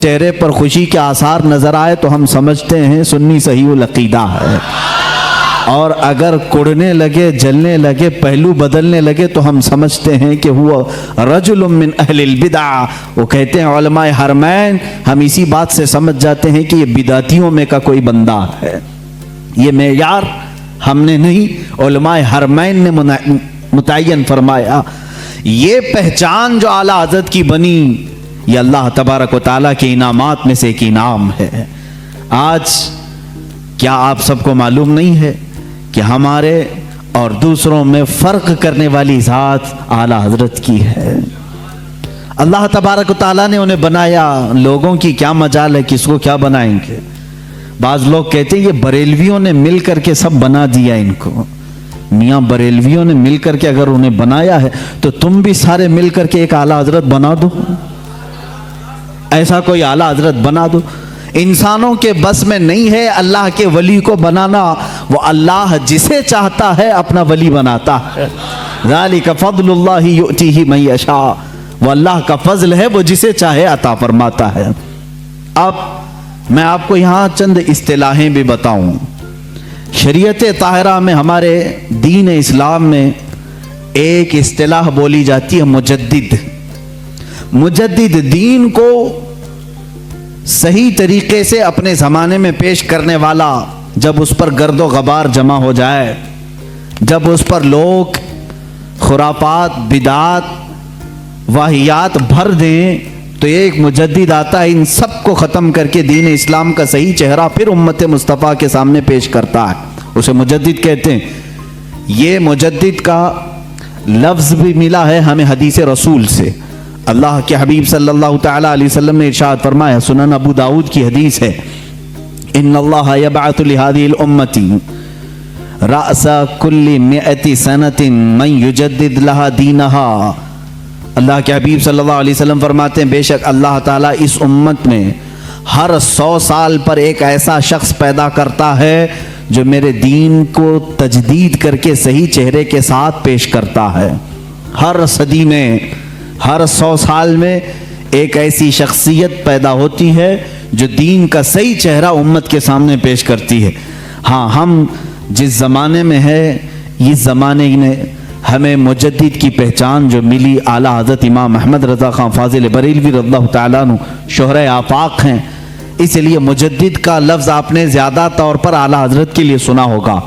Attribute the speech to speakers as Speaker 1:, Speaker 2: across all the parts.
Speaker 1: چہرے پر خوشی کے آثار نظر آئے تو ہم سمجھتے ہیں سنی صحیح العقیدہ ہے، اور اگر کڑنے لگے، جلنے لگے، پہلو بدلنے لگے تو ہم سمجھتے ہیں کہ وہ رجل من اہل البدع۔ وہ کہتے ہیں علماء حرمین، ہم اسی بات سے سمجھ جاتے ہیں کہ یہ بدعتیوں میں کا کوئی بندہ ہے۔ یہ معیار ہم نے نہیں، علماء حرمین نے متعین فرمایا۔ یہ پہچان جو اعلیٰ حضرت کی بنی، یہ اللہ تبارک و تعالیٰ کے انعامات میں سے ایک انعام ہے۔ آج کیا آپ سب کو معلوم نہیں ہے کہ ہمارے اور دوسروں میں فرق کرنے والی ذات اعلیٰ حضرت کی ہے؟ اللہ تبارک و تعالیٰ نے انہیں بنایا، لوگوں کی کیا مجال ہے کس کو کیا بنائیں گے۔ بعض لوگ کہتے ہیں یہ بریلویوں نے مل کر کے سب بنا دیا ان کو۔ میاں بریلویوں نے مل کر کے اگر انہیں بنایا ہے تو تم بھی سارے مل کر کے ایک اعلیٰ حضرت بنا دو، ایسا کوئی اعلیٰ حضرت بنا دو۔ انسانوں کے بس میں نہیں ہے اللہ کے ولی کو بنانا، وہ اللہ جسے چاہتا ہے اپنا ولی بناتا ہے۔ ذالک فضل اللہ یؤتیہ من یشاء، وہ اللہ کا فضل ہے، وہ جسے چاہے عطا فرماتا ہے۔ اب میں آپ کو یہاں چند اصطلاحیں بھی بتاؤں۔ شریعت طاہرہ میں، ہمارے دین اسلام میں ایک اصطلاح بولی جاتی ہے مجدد۔ مجدد دین کو صحیح طریقے سے اپنے زمانے میں پیش کرنے والا۔ جب اس پر گرد و غبار جمع ہو جائے، جب اس پر لوگ خرافات، بدعات، واہیات بھر دیں، تو ایک مجدد آتا ہے، ان سب کو ختم کر کے دین اسلام کا صحیح چہرہ پھر امت مصطفیٰ کے سامنے پیش کرتا ہے۔ اسے مجدد کہتے ہیں۔ یہ مجدد کا لفظ بھی ملا ہے ہمیں حدیث رسول سے۔ اللہ کے حبیب صلی اللہ تعالیٰ علیہ وسلم نے ارشاد فرمایا، سنن ابو داؤد کی حدیث ہے، ان اللہ یبعث لہذه الامة رأس كل 100 سنة من یجدد لها دینها۔ اللہ کے حبیب صلی اللہ علیہ وسلم فرماتے ہیں، بے شک اللہ تعالیٰ اس امت میں ہر 100 سال پر ایک ایسا شخص پیدا کرتا ہے جو میرے دین کو تجدید کر کے صحیح چہرے کے ساتھ پیش کرتا ہے۔ ہر صدی میں، ہر 100 سال میں ایک ایسی شخصیت پیدا ہوتی ہے جو دین کا صحیح چہرہ امت کے سامنے پیش کرتی ہے۔ ہاں، ہم جس زمانے میں ہے، اس زمانے نے ہمیں مجدد کی پہچان جو ملی، اعلیٰ حضرت امام احمد رضا خان فاضل بریلوی رضی اللہ تعالیٰ عنہ شہرۂ آفاق ہیں، اس لیے مجدد کا لفظ آپ نے زیادہ طور پر اعلیٰ حضرت کے لیے سنا ہوگا۔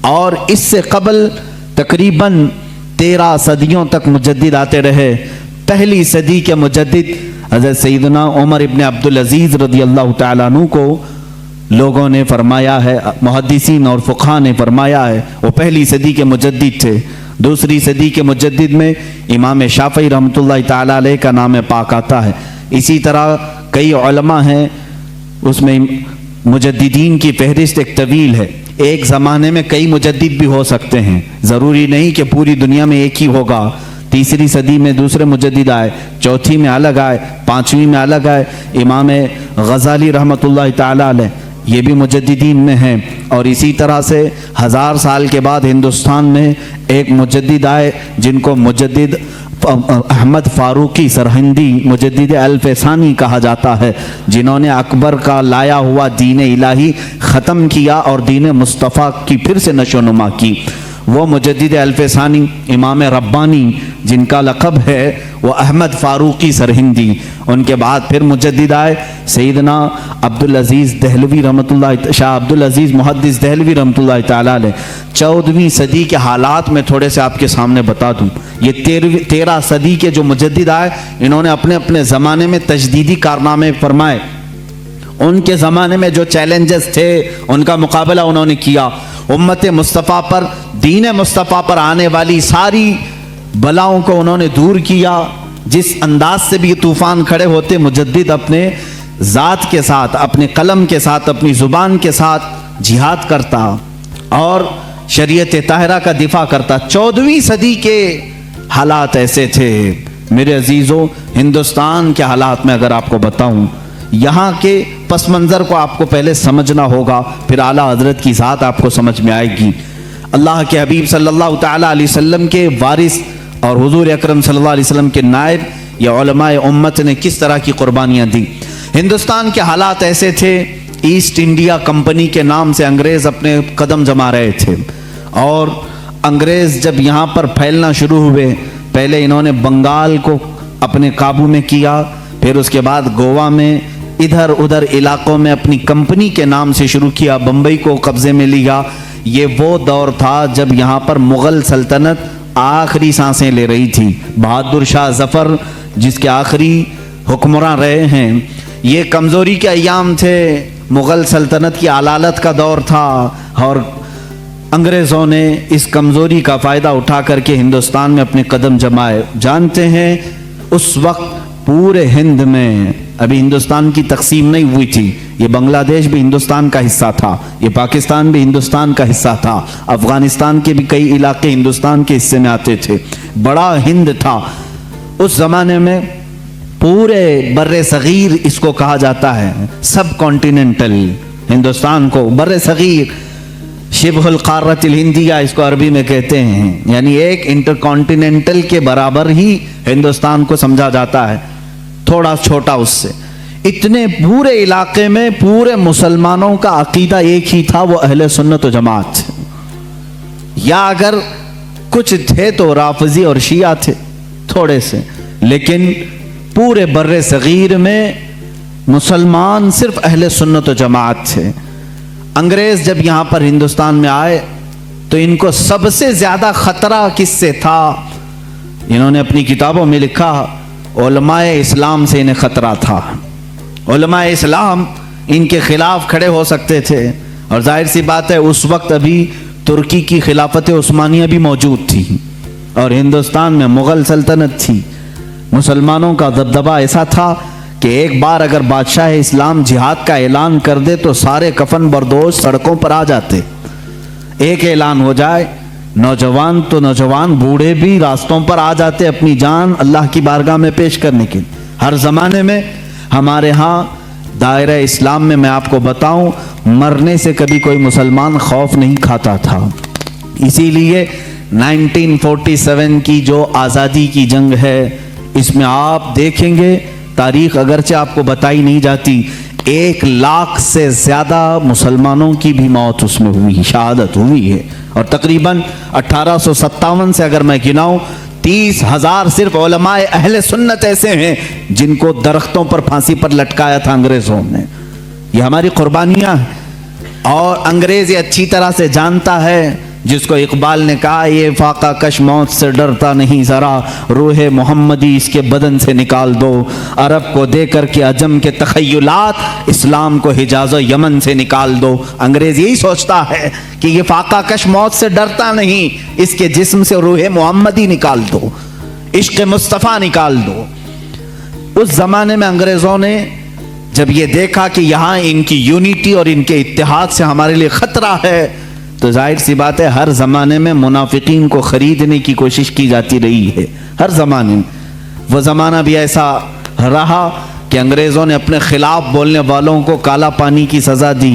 Speaker 1: اور اس سے قبل تقریباً 13 صدیوں تک مجدد آتے رہے۔ پہلی صدی کے مجدد حضرت سیدنا عمر ابن عبدالعزیز رضی اللہ تعالیٰ عنہ کو لوگوں نے فرمایا ہے، محدثین اور فقہاء نے فرمایا ہے، وہ پہلی صدی کے مجدد تھے۔ دوسری صدی کے مجدد میں امام شافعی رحمۃ اللہ تعالیٰ علیہ کا نام پاک آتا ہے۔ اسی طرح کئی علماء ہیں، اس میں مجددین کی فہرست ایک طویل ہے۔ ایک زمانے میں کئی مجدد بھی ہو سکتے ہیں، ضروری نہیں کہ پوری دنیا میں ایک ہی ہوگا۔ تیسری صدی میں دوسرے مجدد آئے، چوتھی میں الگ آئے، پانچویں میں الگ آئے۔ امام غزالی رحمۃ اللہ تعالیٰ علیہ یہ بھی مجددین میں ہیں۔ اور اسی طرح سے 1000 سال کے بعد ہندوستان میں ایک مجدد آئے جن کو مجدد احمد فاروقی سرہندی مجدد الف ثانی کہا جاتا ہے، جنہوں نے اکبر کا لایا ہوا دین الہی ختم کیا اور دین مصطفیٰ کی پھر سے نشو و نما کی۔ وہ مجدد الف ثانی امام ربانی جن کا لقب ہے وہ احمد فاروقی سرہندی۔ ان کے بعد پھر مجدد آئے سیدنا عبدالعزیز دہلوی رحمۃ اللہ، شاہ عبدالعزیز محدث دہلوی رحمۃ اللہ تعالیٰ علیہ۔ 14ویں صدی کے حالات میں تھوڑے سے آپ کے سامنے بتا دوں۔ یہ 13 صدی کے جو مجدد آئے، انہوں نے اپنے اپنے زمانے میں تجدیدی کارنامے فرمائے۔ ان کے زمانے میں جو چیلنجز تھے ان کا مقابلہ انہوں نے کیا۔ امت مصطفیٰ پر، دین مصطفیٰ پر آنے والی ساری بلاؤں کو انہوں نے دور کیا۔ جس انداز سے بھی طوفان کھڑے ہوتے، مجدد اپنے ذات کے ساتھ، اپنے قلم کے ساتھ، اپنی زبان کے ساتھ جہاد کرتا اور شریعت طاہرہ کا دفاع کرتا۔ 14ویں صدی کے حالات ایسے تھے میرے عزیزوں۔ ہندوستان کے حالات میں اگر آپ کو بتاؤں، یہاں کے پس منظر کو آپ کو پہلے سمجھنا ہوگا، پھر اعلیٰ حضرت کی ذات آپ کو سمجھ میں آئے گی۔ اللہ کے حبیب صلی اللہ تعالیٰ علیہ وسلم کے وارث اور حضور اکرم صلی اللہ علیہ وسلم کے نائب یہ علماء امت نے کس طرح کی قربانیاں دی۔ ہندوستان کے حالات ایسے تھے، ایسٹ انڈیا کمپنی کے نام سے انگریز اپنے قدم جما رہے تھے، اور انگریز جب یہاں پر پھیلنا شروع ہوئے، پہلے انہوں نے بنگال کو اپنے قابو میں کیا، پھر اس کے بعد گوا میں، ادھر ادھر علاقوں میں اپنی کمپنی کے نام سے شروع کیا، بمبئی کو قبضے میں لیا۔ یہ وہ دور تھا جب یہاں پر مغل سلطنت آخری سانسیں لے رہی تھی۔ بہادر شاہ ظفر جس کے آخری حکمراں رہے ہیں، یہ کمزوری کے ایام تھے، مغل سلطنت کی علالت کا دور تھا، اور انگریزوں نے اس کمزوری کا فائدہ اٹھا کر کے ہندوستان میں اپنے قدم جمائے۔ جانتے ہیں اس وقت پورے ہند میں، ابھی ہندوستان کی تقسیم نہیں ہوئی تھی، یہ بنگلہ دیش بھی ہندوستان کا حصہ تھا، یہ پاکستان بھی ہندوستان کا حصہ تھا، افغانستان کے بھی کئی علاقے ہندوستان کے حصے میں آتے تھے، بڑا ہند تھا اس زمانے میں۔ پورے بر صغیر اس کو کہا جاتا ہے، سب کانٹیننٹل ہندوستان کو، بر صغیر، شبہ القارۃ الہندیہ اس کو عربی میں کہتے ہیں، یعنی ایک انٹر کانٹیننٹل کے برابر ہی ہندوستان کو سمجھا جاتا ہے، تھوڑا چھوٹا اس سے۔ اتنے پورے علاقے میں پورے مسلمانوں کا عقیدہ ایک ہی تھا، وہ اہل سنت و جماعت، یا اگر کچھ تھے تو رافضی اور شیعہ تھے تھوڑے سے، لیکن پورے بر صغیر میں مسلمان صرف اہل سنت و جماعت تھے۔ انگریز جب یہاں پر ہندوستان میں آئے تو ان کو سب سے زیادہ خطرہ کس سے تھا؟ انہوں نے اپنی کتابوں میں لکھا، علماء اسلام سے انہیں خطرہ تھا۔ علماء اسلام ان کے خلاف کھڑے ہو سکتے تھے، اور ظاہر سی بات ہے اس وقت ابھی ترکی کی خلافت عثمانیہ بھی موجود تھی، اور ہندوستان میں مغل سلطنت تھی۔ مسلمانوں کا دبدبہ ایسا تھا کہ ایک بار اگر بادشاہ اسلام جہاد کا اعلان کر دے تو سارے کفن بردوش سڑکوں پر آ جاتے۔ ایک اعلان ہو جائے، نوجوان تو نوجوان، بوڑھے بھی راستوں پر آ جاتے اپنی جان اللہ کی بارگاہ میں پیش کرنے کے لیے۔ ہر زمانے میں ہمارے ہاں دائرہ اسلام میں، میں آپ کو بتاؤں، مرنے سے کبھی کوئی مسلمان خوف نہیں کھاتا تھا۔ اسی لیے 1947 کی جو آزادی کی جنگ ہے، اس میں آپ دیکھیں گے، تاریخ اگرچہ آپ کو بتائی نہیں جاتی، 1 لاکھ سے زیادہ مسلمانوں کی بھی موت اس میں ہوئی، شہادت ہوئی ہے، اور تقریباً 1857 سے اگر میں گناؤں 30,000 صرف علماء اہل سنت ایسے ہیں جن کو درختوں پر پھانسی پر لٹکایا تھا انگریزوں نے۔ یہ ہماری قربانیاں ہیں، اور انگریز یہ اچھی طرح سے جانتا ہے، جس کو اقبال نے کہا، یہ فاقہ کش موت سے ڈرتا نہیں ذرا، روح محمدی اس کے بدن سے نکال دو، عرب کو دے کر کے عجم کے تخیلات، اسلام کو حجاز و یمن سے نکال دو۔ انگریز یہی سوچتا ہے کہ یہ فاقہ کش موت سے ڈرتا نہیں، اس کے جسم سے روح محمدی نکال دو، عشق مصطفیٰ نکال دو۔ اس زمانے میں انگریزوں نے جب یہ دیکھا کہ یہاں ان کی یونٹی اور ان کے اتحاد سے ہمارے لیے خطرہ ہے، تو ظاہر سی بات ہے ہر زمانے میں منافقین کو خریدنے کی کوشش کی جاتی رہی ہے، ہر زمانے میں۔ وہ زمانہ بھی ایسا رہا کہ انگریزوں نے اپنے خلاف بولنے والوں کو کالا پانی کی سزا دی۔